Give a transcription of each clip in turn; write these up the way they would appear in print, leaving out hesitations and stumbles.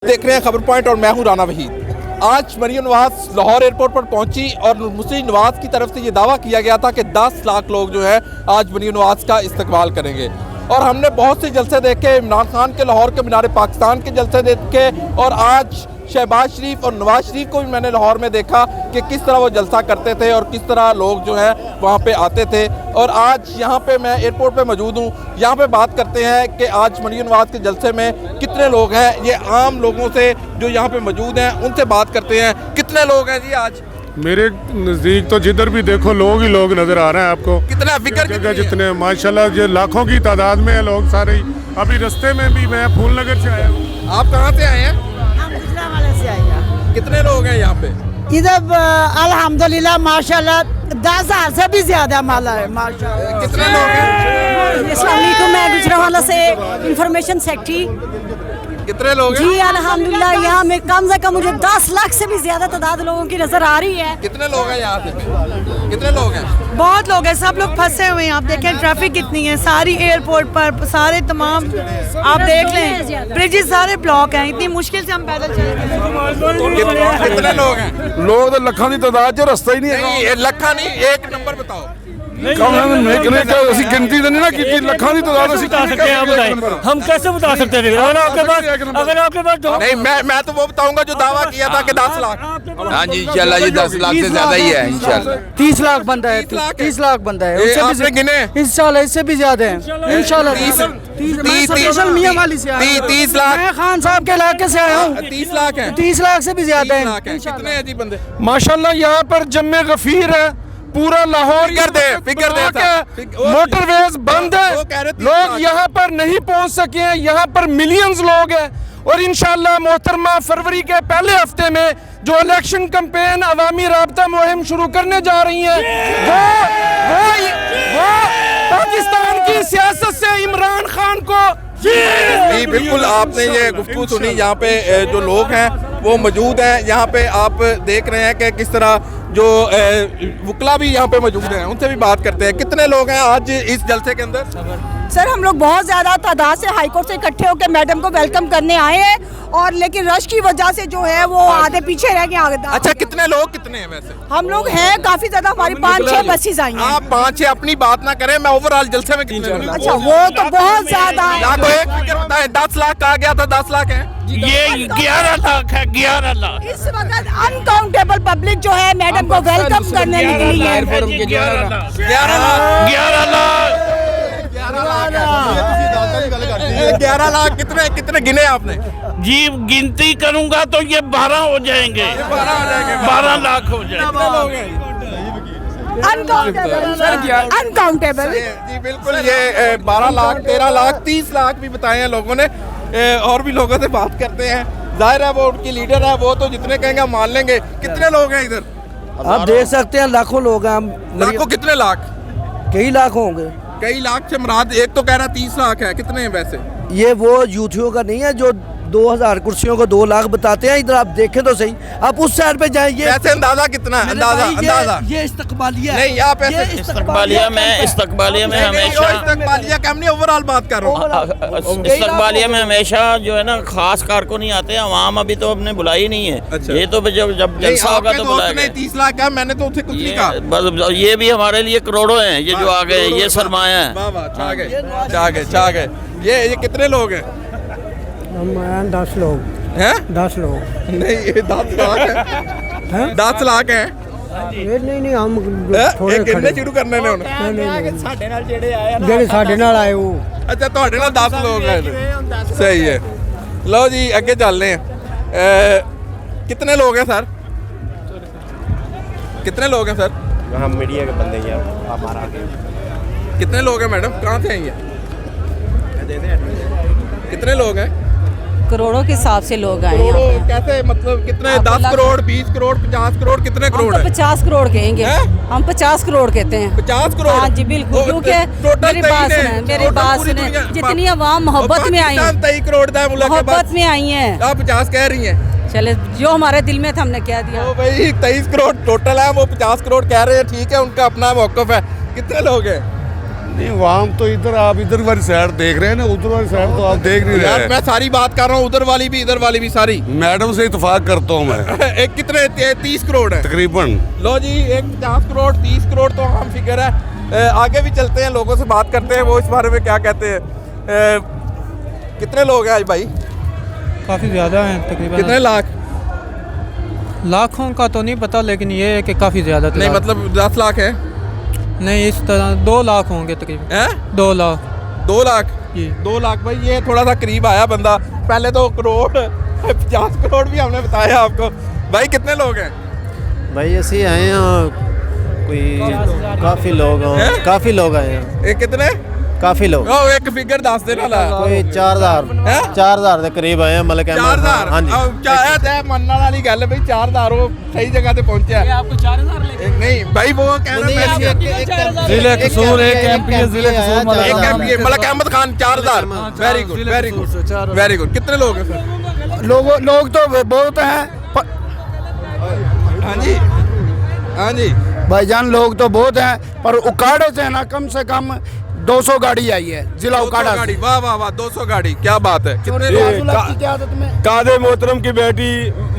देख रहे हैं खबर पॉइंट और मैं हूं राना वहीद। आज मरियम नवाज लाहौर एयरपोर्ट पर पहुंची और मुस्लिम नवाज की तरफ से ये दावा किया गया था कि 10 लाख लोग जो है आज मरियम नवाज का इस्तकबाल करेंगे। और हमने बहुत से जलसे देखे, इमरान खान के लाहौर के मीनार पाकिस्तान के जलसे देखे और आज शहबाज शरीफ और नवाज शरीफ को भी मैंने लाहौर में देखा कि किस तरह वो जलसा करते थे और किस तरह लोग जो है वहाँ पे आते थे। और आज यहाँ पे मैं एयरपोर्ट पे मौजूद हूँ, यहाँ पे बात करते हैं कि आज मरियम नवाज के जलसे में कितने लोग हैं। ये आम लोगों से जो यहाँ पे मौजूद हैं उनसे बात करते हैं। कितने लोग हैं जी आज? मेरे नज़दीक तो जिधर भी देखो लोग ही लोग नजर आ रहे हैं आपको। कितना फिक्र जितने माशाल्लाह जो लाखों की तादाद में है लोग सारे ही। अभी रास्ते में भी मैं फूलनगर से आया हूँ। आप कहाँ से आए हैं? हम गुजरांवाला से आए हैं। कितने लोग हैं यहाँ पे? इधर अल्हम्दुलिल्लाह माशाल्लाह 10,000 से भी ज्यादा माला है माशाल्लाह। कितने लोग हैं? अस्सलाम वालेकुम, मैं गुजरांवाला से इंफॉर्मेशन सेक्रेटरी। कितने लोग हैं? जी अल्हम्दुलिल्लाह यहाँ में कम से कम मुझे 10 लाख से भी ज्यादा तादाद लोगों की नजर आ रही है। कितने लोग हैं यहाँ से? कितने लोग हैं? बहुत लोग हैं, सब लोग फंसे हुए हैं। आप देखें ट्रैफिक कितनी है सारी एयरपोर्ट पर, सारे तमाम आप देख लें ब्रिजेस सारे ब्लॉक हैं। इतनी मुश्किल से हम पैदल चल रहे हैं। कितने लोग हैं? लोग तो लखों की तादाद च रास्ता ही नहीं है। नहीं, लखा नहीं, एक नंबर बताओ। गिनती तो नहीं ना की लखों की तादाद बता सकते हैं। आप बताएं, हम कैसे बता सकते हैं? अगर आपके पास नहीं, मैं तो वो बताऊंगा जो दावा किया था कि 10 लाख। हाँ जी इंशाल्लाह ये 10 लाख से ज्यादा ही है इंशाल्लाह। 30 लाख बंदा है, 30 लाख बंदा है। आपने गिने? इंशाल्लाह इससे भी ज्यादा है इंशाल्लाह। 30 मियां वाली से आया हूं। 30 लाख। मैं खान साहब के इलाके से आया हूँ। 30 लाख है। 30 लाख से भी ज्यादा है। कितने हैं जी बंदे? माशाल्लाह यहाँ पर जम्मे गफीर है। पूरा लाहौर फिगर दे मोटरवेज बंद है, लोग यहाँ पर नहीं पहुँच सके हैं। यहाँ पर मिलियंस लोग हैं और इंशाल्लाह मोहतरमा फरवरी के पहले हफ्ते में जो इलेक्शन कैंपेन अवामी राब्ता मुहिम शुरू करने जा रही है वो पाकिस्तान की सियासत से इमरान खान को जी बिल्कुल। आपने ये गुफ्तगू सुनी, यहाँ पे जो लोग हैं वो मौजूद हैं। यहाँ पे आप देख रहे हैं कि किस तरह जो वकला भी यहाँ पे मौजूद हैं, उनसे भी बात करते हैं। कितने लोग हैं आज इस जलसे के अंदर? सर हम लोग बहुत ज्यादा तादाद से हाईकोर्ट से इकट्ठे होकर मैडम को वेलकम करने आए हैं और लेकिन रश की वजह से जो है वो आधे पीछे रह गए। अच्छा, कितने हैं वैसे? हम लोग हैं काफी ज्यादा, हमारी 5-6 बसेस आई हैं। आप 5-6 अपनी बात ना करें, मैं ओवरऑल जलसे में कितने लोग हैं? अच्छा वो तो बहुत ज्यादा है। आपको एक फिगर बताएं, 10 लाख कहा गया था, 10 लाख है ये 11 लाख है। 11 लाख इस वक्त अनकाउंटेबल पब्लिक जो है मैडम को वेलकम करने निकली है। 11 लाख 11 लाख कितने गिने आपने? जी गिनती करूंगा तो ये 12 हो जाएंगे। 12 लाख हो जाएंगे। अनकाउंटेबल जी बिल्कुल। ये 12 लाख 13 लाख 30 लाख भी बताए हैं लोगों ने। और भी लोगों से बात करते हैं। जाहिर है वो उनकी लीडर है, वो तो जितने कहेंगे हम मान लेंगे। कितने लोग हैं इधर? आप देख सकते हैं लाखों लोग हैं। लाखों कितने लाख? कई लाख होंगे। कई लाख से मुराद एक तो कह रहा 30 लाख है। कितने हैं वैसे? ये वो यूथियों का नहीं है जो 2000 कुर्सियों को 2 लाख बताते हैं। इधर आप देखें तो सही, आप उस साइड पे जाइए। वैसे अंदाजा कितना है? अंदाजा ये इस्तकबालिया नहीं, आप ऐसे इस्तकबालिया में हमेशा इस्तकबालिया का हमने ओवरऑल बात कर रहा हूँ। इस्तकबालिया में हमेशा जो है ना खास कारकुन नहीं आते हैं। आवाम अभी तो हमने बुलाई नहीं है। अच्छा। ये तो जब जलसा होगा तो बुलाएंगे। 30 लाख का मैंने तो उसे कुछ नहीं कहा। बस ये भी हमारे लिए करोड़ों हैं। ये जो आ गए ये सरमाया है। वाह वाह, चाह गए। ये कितने लोग हैं? हम 10 लोग हैं? 10 लोग नहीं, ये 10 लाख है। 10 लाख है। नहीं हम एक गिनने शुरू करने ने ਹੁਣ। ਜਿਹੜੇ ਸਾਡੇ ਨਾਲ ਆਏ ਉਹ अच्छा, ਤੁਹਾਡੇ ਨਾਲ 10 लोग हैं। सही है। लो जी आगे चल रहे हैं। कितने लोग हैं सर? कितने लोग हैं सर? हम मीडिया के बंदे हैं हमारा। कितने लोग हैं मैडम? कहाँ से आई हैं? कितने लोग हैं? करोड़ों के हिसाब से लोग आए करोड़ों कैसे? मतलब कितने? 10 करोड़ 20 करोड़ 50 करोड़ कितने करोड़ है? 50 करोड़ कहेंगे। हम 50 करोड़ कहते हैं। 50 करोड़? हाँ जी बिल्कुल, क्योंकि मेरी बात सुने जितनी आवाम मोहब्बत में आई है, 23 करोड़ मोहब्बत में आई है। आप 50 कह रही हैं। चले जो हमारे दिल में था हमने कह दिया। तो भाई 23 करोड़ टोटल है, वो 50 करोड़ कह रहे हैं। ठीक है, उनका अपना मौकफ है। कितने लोग हैं? नहीं वहाँ तो इधर आप इधर वाली साइड देख रहे हैं ना, उधर वाली साइड तो आप देख नहीं यार रहे मैं सारी बात कर रहा हूँ, उधर वाली भी इधर वाली भी सारी। मैडम से इत्तेफाक करता हूँ मैं। एक कितने 30 करोड़ है तकरीबन। लो जी, एक 50 करोड़ 30 करोड़ तो आम फिगर है। आगे भी चलते हैं, लोगों से बात करते हैं वो इस बारे में क्या कहते हैं। कितने लोग हैं आज भाई? काफ़ी ज़्यादा हैं तकरीबन। कितने लाख? लाखों का तो नहीं पता, लेकिन ये है कि काफ़ी ज़्यादा। नहीं मतलब 10 लाख है? नहीं, इस तरह 2 लाख होंगे तकरीबन। हैं? 2 लाख। 2 लाख जी 2 लाख भाई, ये थोड़ा सा करीब आया बंदा। पहले तो करोड़ 50 करोड़ भी हमने बताया आपको। भाई कितने लोग हैं? भाई ऐसे आए हैं, कोई काफ़ी लोग हैं? काफ़ी लोग आए हैं। ये कितने? काफ़ी लोग। ओ एक फिगर दस देना ला। कोई 4000 ਦੇ ਕਰੀਬ ਆਏ ਆ, ਮਤਲਬ ਕਿ 4000। ਹਾਂਜੀ क्या है तय मनने वाली गल है भाई, 4000 वो सही जगह पे पहुंचा है। आपको 4000 लेके नहीं भाई वो कह रहा है जिले कसूर एक एमपी जिले Kasur Malak Ahmad Khan 4000। Very good very good very good. कितने लोग हैं सर? लोग तो बहुत हैं। हाँ जी हाँ जी भाईजान, लोग तो बहुत हैं, पर उकाड़े से ना कम से कम 200 गाड़ी आई है जिला 200 उकाड़ा गाड़ी। वाह वाह वाह, 200 गाड़ी, क्या बात है। कितने लोग? कादे मोहतरम की बेटी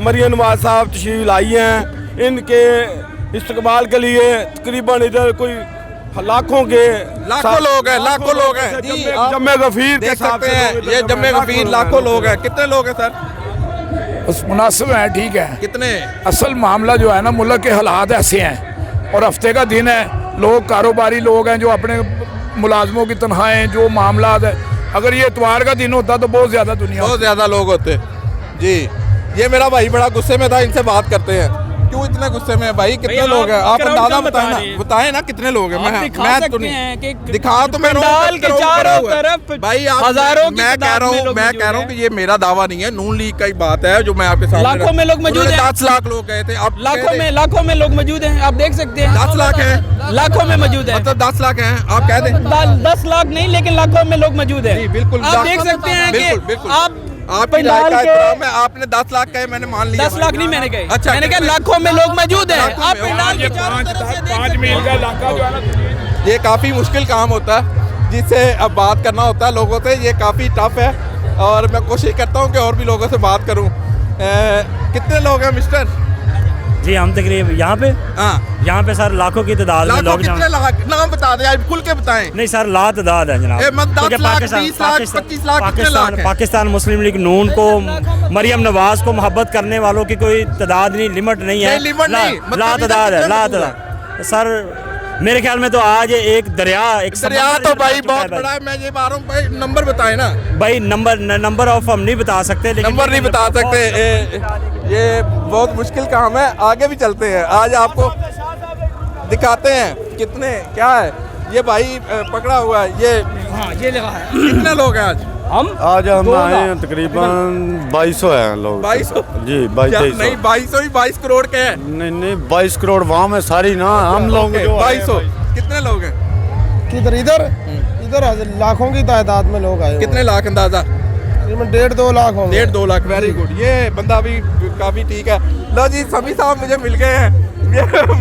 मरियम नवाज साहब तशरीफ लाई हैं, इनके इस्तकबाल के लिए तकरीबन इधर कोई लाखों लोग हैं, लाखों लोग हैं जी। जम्मे गफीर देख सकते हैं ये जम्मे गफीर लाखों लोग हैं। कितने लोग हैं सर? उस मुनासिब है, ठीक है। कितने? असल मामला जो है ना, मुल्क के हालात ऐसे हैं और हफ्ते का दिन है, लोग कारोबारी लोग हैं जो अपने मुलाजमों की तनख्वाहें जो मामला है, अगर ये इतवार का दिन होता तो बहुत ज़्यादा लोग होते जी। ये मेरा भाई बड़ा गुस्से में था, इनसे बात करते हैं। क्यों इतने गुस्से में भाई? कितने लोग हैं? आप अंदाजा बताएं ना कितने लोग हैं। मैं तो नहीं दिखा तो मैं के चारों तरफ भाई हजारों। मैं कह रहा हूँ कि ये मेरा दावा नहीं है, नून लीग का ही बात है जो मैं आपके सामने। लाखों में लोग मौजूद हैं। 10 लाख लोग गए थे। अब लाखों में लोग मौजूद हैं, आप देख सकते हैं। 10 लाख है, लाखों में मौजूद है। मतलब 10 लाख हैं, आप कह दें 10 लाख नहीं, लेकिन लाखों में लोग मौजूद है। बिल्कुल आप देख सकते हैं कि आपकी राय का एहतराम है। आपने 10 लाख कहे, मैंने मान लिया। 10 लाख नहीं मैंने कहे। अच्छा, मैंने कहा लाखों में लोग मौजूद हैं। आप पंडाल के चारों तरफ से देख 5 मील का इलाका जो है ना, ये काफ़ी मुश्किल काम होता है जिससे अब बात करना होता है लोगों से। ये काफ़ी टफ है और मैं कोशिश करता हूँ कि और भी लोगों से बात करूँ। कितने लोग हैं मिस्टर? जी हम तकरीब यहाँ पे यहाँ पे सर लाखों की तादाद में लोग। कितने लाख? नाम बता दें, खुल के बताएं। नहीं सर, ला तादाद है जनाब। 10 लाख 20 लाख 25 लाख कितने लाख हैं? पाकिस्तान मुस्लिम लीग नून को मरियम नवाज को मोहब्बत करने वालों की कोई तादाद नहीं, लिमिट नहीं है। ला तादाद है, ला तादाद सर। मेरे ख्याल में तो आज एक दरिया तो भाई बहुत बड़ा है। मैं ये बात रहा हूँ भाई, नंबर बताए ना भाई। नंबर ऑफ हम नहीं बता सकते, नंबर नहीं बता सकते। ये बहुत मुश्किल काम है। आगे भी चलते हैं, आज आपको दिखाते हैं कितने क्या है। ये भाई पकड़ा हुआ है, ये लगा है। कितने लोग हैं आज हम आए हैं तकरीबन 2200 हैं लोग। 2200 जी 2200 नहीं 2200 ही 22 करोड़ के हैं। नहीं 22 करोड़ वहाँ में सारी ना हम लोग 2200। कितने लोग हैं किधर? इधर लाखों की तादाद में लोग आए। कितने लाख अंदाजा? 1.5-2 लाख होंगे। 1.5-2 लाख। Very good. ये बंदा भी काफ़ी ठीक है। लो जी, सभी साहब मुझे मिल गए हैं,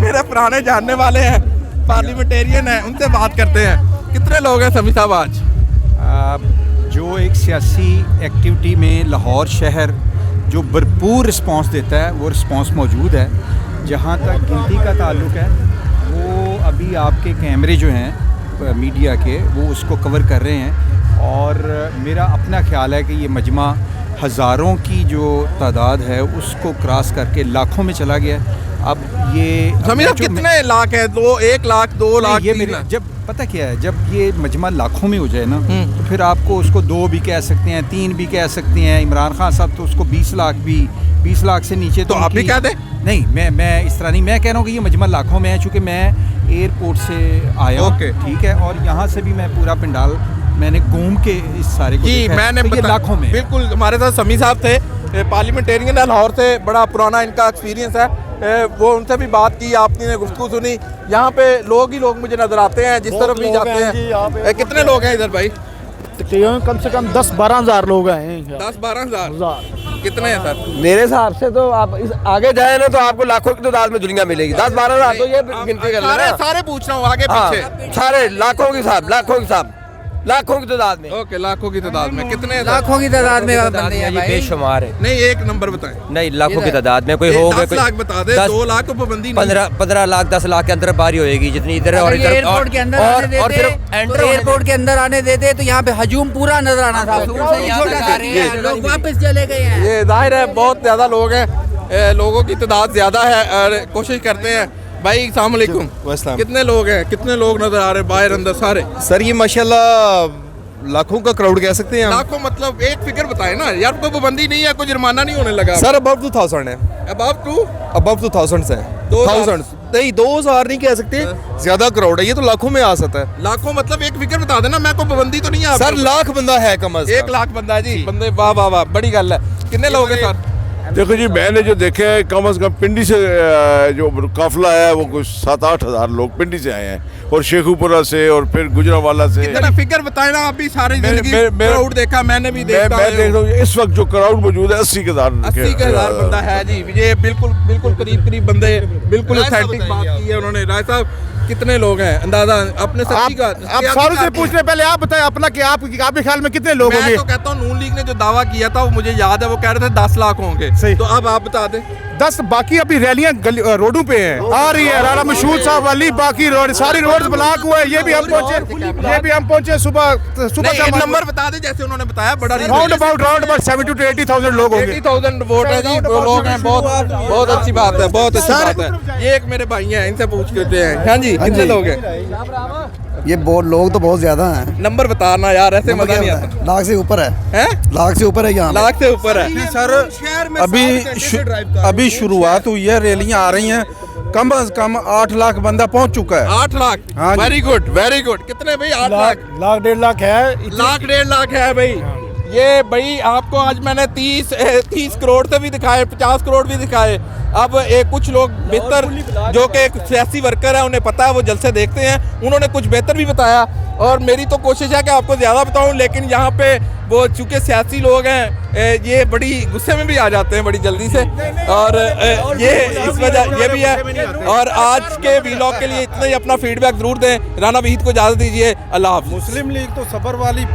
मेरे पुराने जानने वाले हैं, पार्लियामेंटेरियन हैं, उनसे बात करते हैं। कितने लोग हैं सभी साहब आज? जो एक सियासी एक्टिविटी में लाहौर शहर जो भरपूर रिस्पांस देता है, वो रिस्पांस मौजूद है। जहाँ तक गिनती का ताल्लुक है, वो अभी आपके कैमरे जो हैं मीडिया के, वो उसको कवर कर रहे हैं। और मेरा अपना ख्याल है कि ये मजमा हज़ारों की जो तादाद है उसको क्रॉस करके लाखों में चला गया। अब ये कितने लाख है? 1 लाख 2 लाख? ये मेरे जब पता क्या है, जब ये मजमा लाखों में हो जाए ना, तो फिर आपको उसको 2 भी कह सकते हैं, 3 भी कह सकते हैं। इमरान खान साहब तो उसको 20 लाख भी, 20 लाख से नीचे तो आप भी कह दें। नहीं, मैं इस तरह नहीं, मैं कह रहा हूँ कि ये मजमा लाखों में है, चूँकि मैं एयरपोर्ट से आया हूँ, ठीक है, और यहाँ से भी मैं पूरा पंडाल मैंने घूम के इस सारे को जी मैंने लाखों में। बिल्कुल, हमारे साथ समी साहब थे, पार्लियामेंटेरियन है लाहौर से, बड़ा पुराना इनका एक्सपीरियंस है। वो उनसे भी बात की, आपने गुफ्तगू सुनी। यहाँ पे लोग ही लोग मुझे नजर आते हैं जिस तरफ भी जाते हैं। कितने लोग हैं इधर भाई? कम से कम 10-12 हज़ार लोग हैं। 10-12 हज़ार। कितने हैं सर? मेरे हिसाब से तो आप इस आगे जाए ना तो आपको लाखों की तादाद में दुनिया मिलेगी। 10-12 लाख तो ये गिनती कर लेना। सारे पूछ रहा हूँ आगे पीछे। सारे लाखों की तादाद में। ओके, लाखों की तादाद में कितने हैं? लाखों की तादाद में बंदे हैं भाई, बेशुमार है। नहीं, एक नंबर बताएं। नहीं, लाखों की तादाद में कोई होगा। 10 लाख बता दे, 2 लाख को पाबंदी नहीं। 15 लाख 10 लाख के अंदर बारी होएगी जितनी इधर और इधर। एयरपोर्ट के अंदर और सिर्फ एयरपोर्ट के अंदर आने देते तो यहाँ पे हजूम पूरा नजर आना था। लोग वापस चले गए हैं। ये जाहिर है बहुत ज़्यादा लोग हैं, लोगों की तादाद ज़्यादा है और कोशिश करते हैं। भाई अस्सलाम वालेकुम, कितने लोग हैं? कितने लोग नजर आ रहे हैं बाहर अंदर सारे? सर ये माशाल्लाह लाखों का क्राउड कह सकते हैं हम। लाखों मतलब एक फिगर बताए ना यार, कोई पाबंदी नहीं है, कोई जुर्माना नहीं होने लगा। सर अबव 2000 है। अबव 2000 है। 2000 नहीं, 2000 नहीं कह सकते, ज्यादा क्राउड है, ये तो लाखों में आ सकता है। लाखों मतलब एक फिगर बता देना, मैं कोई पाबंदी तो नहीं है। सर लाख बंदा है कम अज कम। 1 लाख बंदा है जी। बंदे वाह वाह वाह, बड़ी गल है। कितने लोग हैं सर? देखो जी, मैंने जो देखे हैं कम से कम पिंडी से जो काफिला है वो कुछ 7-8 हज़ार लोग पिंडी से आए हैं और शेखुपुरा से और फिर गुजरांवाला से। कितना फिगर बताए ना, आप भी सारी जिंदगी क्राउड देखा, मैंने भी देखा। मैं देख रहा हूँ इस वक्त जो क्राउड मौजूद है 80,000 बंदा है जी। ये बिल्कुल करीब बंदे, बिल्कुल ऑथेंटिक बात की है उन्होंने। राय साहब कितने लोग हैं अंदाजा अपने सच्ची का? आप सारों से पूछने पहले आप बताएं अपना कि आपके ख्याल में कितने लोग होंगे? मैं तो कहता हूँ नून लीग ने जो दावा किया था वो मुझे याद है, वो कह रहे थे 10 लाख होंगे। सही। तो अब आप बता दें। 10 बाकी अभी रैलियां रोडों पे हैं, आ रही है। राणा मशहूद साहब वाली बाकी रोड, सारी रोड ब्लॉक हुआ है। ये भी हम पहुंचे सुबह नंबर बता दें जैसे उन्होंने बताया। बड़ा राउंड अबाउट 70,000 to 80,000 लोग होंगे। 80,000 वोट है जी, लोग हैं। बहुत अच्छी बात है, बहुत अच्छी बात है। ये एक मेरे भाई हैं, इनसे पूछ लेते हैं। हाँ जी, कितने लोग हैं? ये बहुत लोग तो बहुत ज्यादा हैं। नंबर बताना यार, ऐसे मजा नहीं आता। लाख से ऊपर है। लाख से ऊपर है यहाँ। लाख से ऊपर है सर। अभी शुरुआत हुई है, रैलियां आ रही हैं, कम से कम 8 लाख बंदा पहुंच चुका है। 8 लाख? Very good. कितने भाई? 8 लाख? लाख 1.5 लाख है। लाख 1.5 लाख है भाई। ये भाई आपको आज मैंने 30 करोड़ से भी दिखाए, 50 करोड़ भी दिखाए। अब कुछ लोग बेहतर जो कि एक सियासी वर्कर है, उन्हें पता है, वो जलसे देखते हैं, उन्होंने कुछ बेहतर भी बताया और मेरी तो कोशिश है कि आपको ज़्यादा बताऊं, लेकिन यहाँ पे वो चूँकि सियासी लोग हैं, ये बड़ी गुस्से में भी आ जाते हैं बड़ी जल्दी से, और ये इस वजह ये भी है। और आज के वीलॉग के लिए इतना ही। अपना फीडबैक ज़रूर दें। राना वहीद को इजाज़त दीजिए। अल्लाह हाफ़िज़। मुस्लिम लीग तो सबर वाली